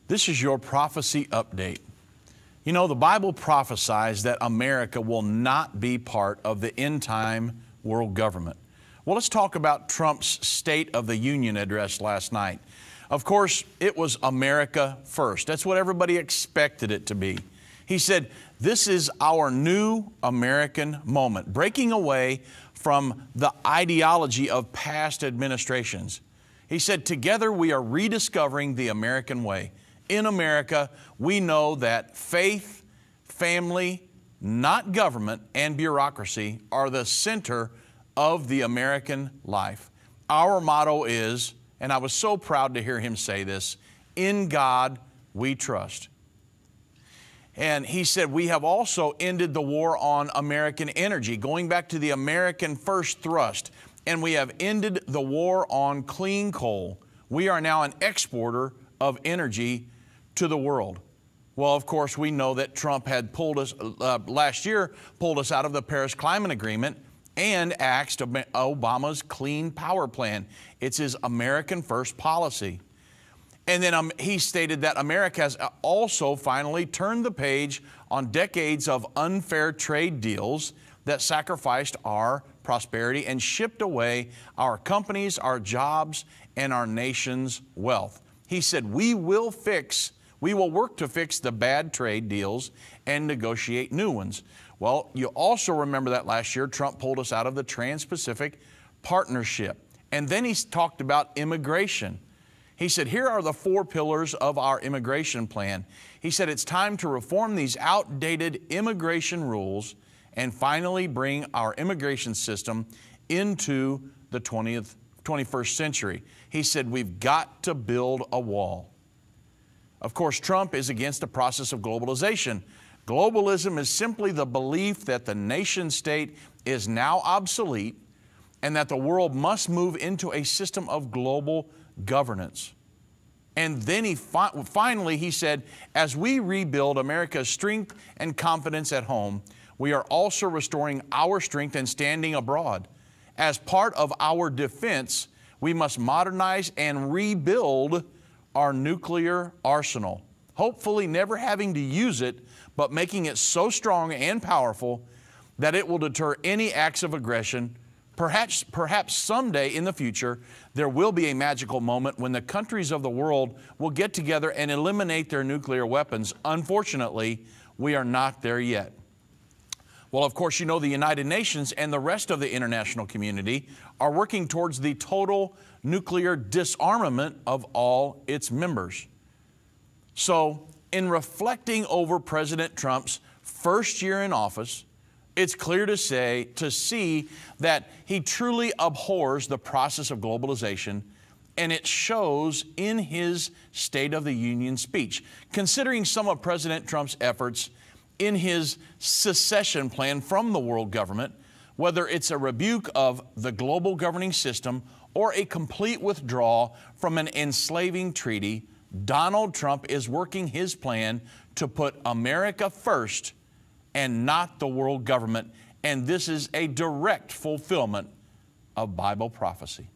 This is your prophecy update. You know, the Bible prophesies that America will not be part of the end-time world government. Well, let's talk about Trump's State of the Union address last night. Of course, it was America first. That's what everybody expected it to be. He said, this is our new American moment, breaking away from the ideology of past administrations. He said, together we are rediscovering the American way. In America, we know that faith, family, not government, and bureaucracy are the center of the American life. Our motto is, and I was so proud to hear him say this, in God we trust. And he said, we have also ended the war on American energy, going back to the American first thrust. And we have ended the war on clean coal. We are now an exporter of energy to the world. Well, of course, we know that Trump had pulled us, last year, pulled us out of the Paris Climate Agreement and axed Obama's Clean Power Plan. It's his American first policy. And then he stated that America has also finally turned the page on decades of unfair trade deals that sacrificed our prosperity and shipped away our companies, our jobs, and our nation's wealth. He said, we will work to fix the bad trade deals and negotiate new ones. Well, you also remember that last year Trump pulled us out of the Trans-Pacific Partnership. And then he talked about immigration. He said, here are the 4 pillars of our immigration plan. He said, it's time to reform these outdated immigration rules and finally bring our immigration system into the 21st century. He said, we've got to build a wall. Of course, Trump is against the process of globalization. Globalism is simply the belief that the nation state is now obsolete and that the world must move into a system of global governance. And then finally he said, as we rebuild America's strength and confidence at home, we are also restoring our strength and standing abroad. As part of our defense, we must modernize and rebuild our nuclear arsenal, hopefully never having to use it, but making it so strong and powerful that it will deter any acts of aggression. Perhaps someday in the future, there will be a magical moment when the countries of the world will get together and eliminate their nuclear weapons. Unfortunately, we are not there yet. Well, of course, you know the United Nations and the rest of the international community are working towards the total nuclear disarmament of all its members. So, in reflecting over President Trump's first year in office, it's clear to see that he truly abhors the process of globalization, and it shows in his State of the Union speech. Considering some of President Trump's efforts in his secession plan from the world government, whether it's a rebuke of the global governing system or a complete withdrawal from an enslaving treaty, Donald Trump is working his plan to put America first and not the world government. And this is a direct fulfillment of Bible prophecy.